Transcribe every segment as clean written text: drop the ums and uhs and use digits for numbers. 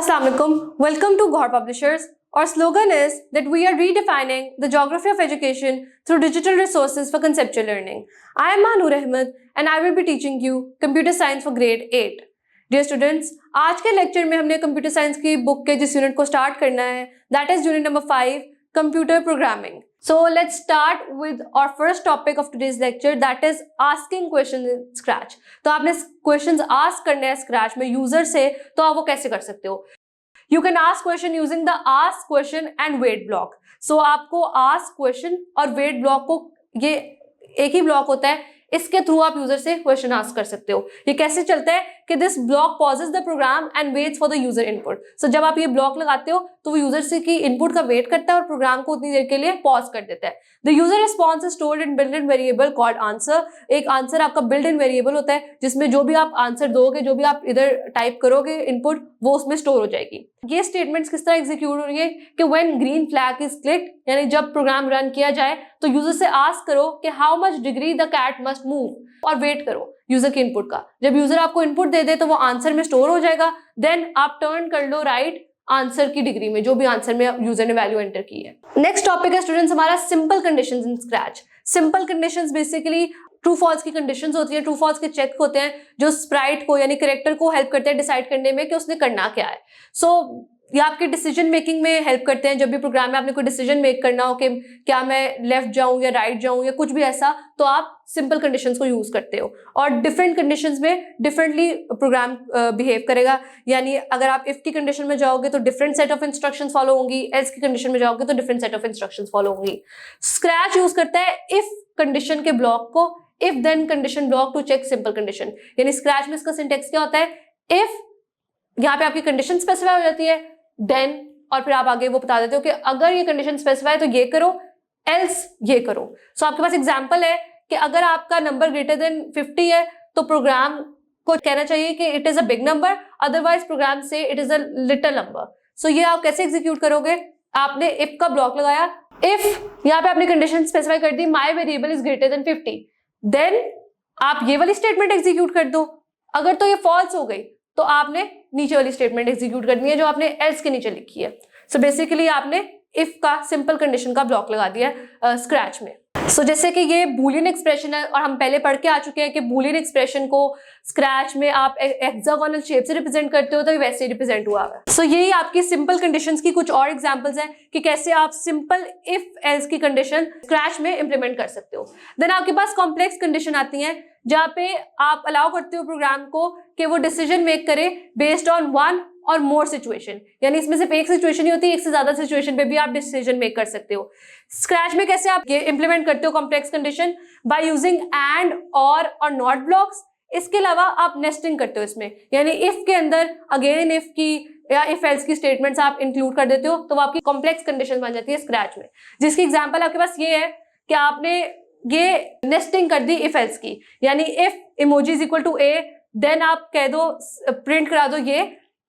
Assalamu alaikum. Welcome to Ghor Publishers. Our slogan is that we are redefining the geography of education through digital resources for conceptual learning. I am Manur Ahmed and I will be teaching you computer science for grade 8. Dear students, आज के lecture में हमने computer science की book के जिस unit को start करना है, that is unit number 5, computer programming. So let's start with our first topic of today's lecture, that is asking questions in Scratch. तो आपने questions ask करने हैं Scratch में यूजर से, तो आप वो कैसे कर सकते हो? You can ask question using the ask question and wait block. So आपको ask question और wait block को ये एक ही ब्लॉक होता है, इसके थ्रू आप यूजर से क्वेश्चन आस्क कर सकते हो. ये कैसे चलता है कि this block pauses the program and waits for the user input. So जब आप ये ब्लॉक लगाते हो तो वो यूजर से की इनपुट का वेट करता है और प्रोग्राम को उतनी देर के लिए पॉज कर देता है. The user response is stored in built in variable called answer. एक आंसर आपका बिल्ट इन वेरिएबल होता है जिसमें जो भी आप आंसर दोगे, जो भी आप इधर टाइप करोगे इनपुट, वो उसमें स्टोर हो जाएगी. ये स्टेटमेंट्स किस तरह एग्जीक्यूट हो रही है कि when green flag is clicked, यानी जब प्रोग्राम रन किया जाए तो यूजर से आस्क करो कि how much degree the cat must move और वेट करो यूजर के इनपुट का. जब यूजर आपको इनपुट दे दे तो वो आंसर में स्टोर हो जाएगा. देन आप टर्न कर लो राइट आंसर की डिग्री में, जो भी आंसर में यूजर ने वैल्यू एंटर की है. नेक्स्ट टॉपिक है स्टूडेंट्स हमारा simple conditions in Scratch. Simple conditions basically true false की कंडीशंस होती है, ट्रू फॉल्स के चेक होते हैं जो स्प्राइट को यानी कैरेक्टर को हेल्प करते हैं डिसाइड करने में कि उसने करना क्या है. सो ये आपके डिसीजन मेकिंग में हेल्प करते हैं. जब भी प्रोग्राम में आपने कोई डिसीजन मेक करना हो कि क्या मैं लेफ्ट जाऊं या राइट जाऊं या कुछ भी ऐसा, तो आप सिंपल कंडीशंस को यूज करते हो. और डिफरेंट कंडीशंस में डिफरेंटली प्रोग्राम बिहेव करेगा. यानी अगर आप इफ की कंडीशन में जाओगे तो different set of instructions follow होंगी, एल्स की कंडीशन में जाओगे तो different set of instructions follow होंगी. स्क्रैच यूज करता है इफ कंडीशन के ब्लॉक को if then condition block to check simple condition. यानी स्क्रैच में इसका सिंटेक्स क्या होता है, इफ यहाँ पे आपकी कंडीशन स्पेसिफाई हो जाती है, देन और फिर आप आगे वो बता देते हो कि अगर ये कंडीशन स्पेसिफाई तो ये करो, एल्स ये करो. सो आपके पास एग्जांपल है कि अगर आपका नंबर ग्रेटर देन 50 है तो प्रोग्राम को कहना चाहिए कि it is a big number, otherwise program से it is a little number. So ये आप कैसे एग्जीक्यूट करोगे, आपने इफ का ब्लॉक लगाया, इफ यहाँ पे आपने कंडीशन स्पेसिफाई कर दी my variable is greater than 50, then आप ये वाली स्टेटमेंट एग्जीक्यूट कर दो. अगर तो ये फॉल्स हो गई तो आपने नीचे वाली स्टेटमेंट एग्जीक्यूट करनी है जो आपने एल्स के नीचे लिखी है. सो बेसिकली आपने इफ का सिंपल कंडीशन का ब्लॉक लगा दिया स्क्रैच में. सो जैसे कि ये बूलियन एक्सप्रेशन है और हम पहले पढ़ के आ चुके हैं कि बूलियन एक्सप्रेशन को स्क्रैच में आप हेक्सागोनल शेप से रिप्रेजेंट करते हो तो वैसे ही रिप्रेजेंट हुआ है. सो यही आपकी सिंपल कंडीशंस की कुछ और एग्जांपल्स हैं कि कैसे आप सिंपल इफ एल्स की कंडीशन स्क्रैच में इंप्लीमेंट कर सकते हो. देन आपके पास कॉम्प्लेक्स कंडीशन आती हैं जहाँ पे आप अलाउ करते हो प्रोग्राम को कि वो डिसीजन मेक करे बेस्ड ऑन वन और मोर सिचुएशन. यानी इसमें सिर्फ एक सिचुएशन ही होती है, एक से ज्यादा सिचुएशन पे भी आप डिसीजन मेक कर सकते हो. स्क्रैच में कैसे आप ये इंप्लीमेंट करते हो complex condition, by using and और नॉट ब्लॉक्स. इसके अलावा आप नेस्टिंग करते हो इसमें, यानी इफ के अंदर अगेन इफ की या इफ एल्स की स्टेटमेंट्स आप इंक्लूड कर देते हो तो वो आपकी कॉम्प्लेक्स कंडीशन बन जाती है स्क्रैच में. जिसकी एग्जाम्पल आपके पास ये है कि आपने ये नेस्टिंग कर दी इफ एल्स की, यानी if emoji is equal to A, then आप कह दो प्रिंट करा दो ये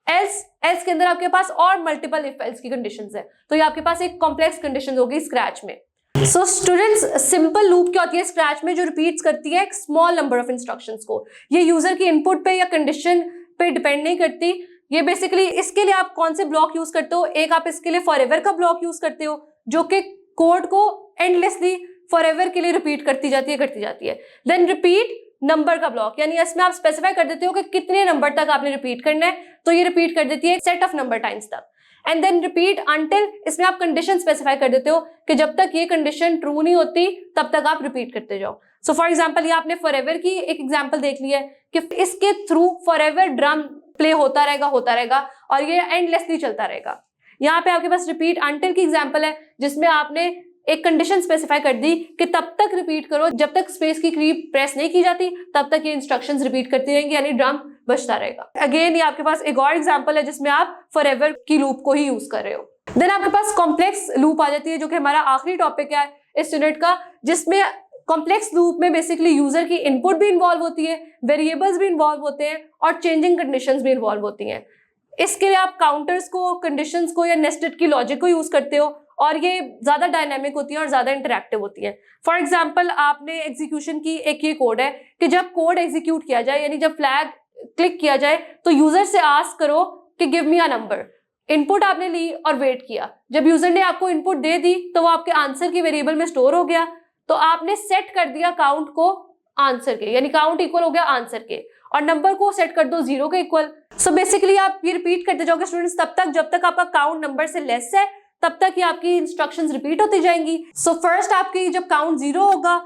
एल्स के अंदर आपके पास और मल्टीपल इफ एल्स की कंडीशंस है, तो ये आपके पास एक कॉम्प्लेक्स कंडीशन होगी स्क्रैच में. सो स्टूडेंट्स सिंपल लूप क्या होती है स्क्रैच में, जो रिपीट्स करती है एक स्मॉल नंबर ऑफ इंस्ट्रक्शंस को. ये यूजर की इनपुट पे या कंडीशन पे डिपेंड नहीं करती. ये बेसिकली इसके लिए आप कौन से ब्लॉक यूज करते हो, एक आप इसके लिए फॉरएवर का ब्लॉक यूज करते हो जो कि कोड को एंडलेसली फॉरएवर के लिए रिपीट करती जाती है. देन रिपीट नंबर का ब्लॉक, यानी इसमें आप स्पेसिफाई कर देते हो कि कितने नंबर तक आपने रिपीट करना है, तो ये रिपीट कर देती है सेट ऑफ नंबर टाइम्स तक. एंड देन रिपीट अंटिल, इसमें आप कंडीशन स्पेसिफाई कर देते हो कि जब तक ये कंडीशन ट्रू नहीं होती तब तक आप रिपीट करते जाओ. सो फॉर एग्जांपल ये आपने फॉरएवर की एक एग्जांपल देख ली है कि इसके थ्रू फॉरएवर ड्रम प्ले होता रहेगा और ये एंडलेसली चलता रहेगा. यहाँ पे आपके पास रिपीट अंटिल की एग्जांपल है जिसमें आपने एक कंडीशन स्पेसिफाई कर दी कि तब तक रिपीट करो जब तक स्पेस की की प्रेस नहीं की जाती, तब तक ये इंस्ट्रक्शंस रिपीट करती रहेंगी, यानी ड्रम बजता रहेगा. अगेन ये आपके पास एक और एग्जांपल है जिसमें आप फॉरएवर की लूप को ही यूज कर रहे हो. देन आपके पास कॉम्प्लेक्स लूप आ जाती है जो कि हमारा आखिरी टॉपिक है इस यूनिट का, जिसमें कॉम्प्लेक्स लूप में बेसिकली यूजर की इनपुट भी इन्वॉल्व होती है, वेरिएबल्स भी इन्वॉल्व होते हैं और चेंजिंग कंडीशंस भी इन्वॉल्व होती हैं. इसके लिए आप काउंटर्स को, कंडीशंस को या नेस्टेड की लॉजिक को यूज करते हो और ये ज्यादा डायनामिक होती है और ज्यादा इंटरैक्टिव होती है. फॉर एग्जांपल आपने एग्जीक्यूशन की एक ये कोड है कि जब कोड एग्जीक्यूट किया जाए, यानी जब फ्लैग क्लिक किया जाए तो यूजर से आस्क करो कि give me a number. Input आपने ली और वेट किया, जब यूजर ने आपको इनपुट दे दी तो वो आपके आंसर की वेरिएबल में स्टोर हो गया, तो आपने सेट कर दिया काउंट को आंसर के, यानी काउंट इक्वल हो गया आंसर के, और नंबर को सेट कर दो 0 के इक्वल। सो बेसिकली आप ये रिपीट करते जाओगे स्टूडेंट्स तब तक जब तक आपका काउंट नंबर से लेस है, तब तक ये आपकी इंस्ट्रक्शंस रिपीट होती जाएंगी। सो फर्स्ट आपकी जब काउंट 0 होगा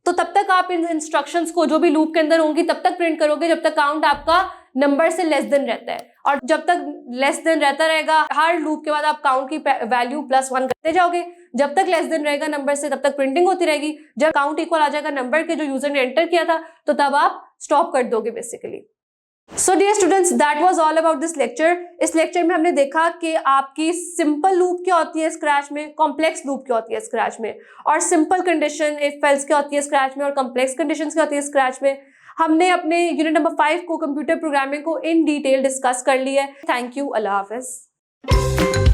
तो तब तक आप इन इंस्ट्रक्शंस को जो भी लूप के अंदर होंगी तब तक प्रिंट करोगे जब तक काउंट आपका नंबर से लेस देन रहता है, और जब तक लेस देन रहता रहेगा हर लूप के बाद आप काउंट की वैल्यू +1 करते जाओगे। जब तक लेस देन रहेगा नंबर से तब तक प्रिंटिंग होती रहेगी। जब काउंट इक्वल आ जाएगा नंबर के जो यूजर ने एंटर किया था तो तब आप स्टॉप कर दोगे basically. So dear students, that was all about this lecture. इस लेक्चर में हमने देखा कि आपकी सिंपल लूप क्या होती है स्क्रैच में, कॉम्प्लेक्स लूप क्या होती है स्क्रैच में, और सिंपल कंडीशन इफ एल्स क्या होती है स्क्रैच में, और कॉम्प्लेक्स कंडीशंस क्या होती है स्क्रैच में। हमने अपने यूनिट नंबर 5 को कंप्यूटर प्रोग्रामिंग को इन डिटेल डिस्कस कर लिया है। Thank you, Allah Hafiz.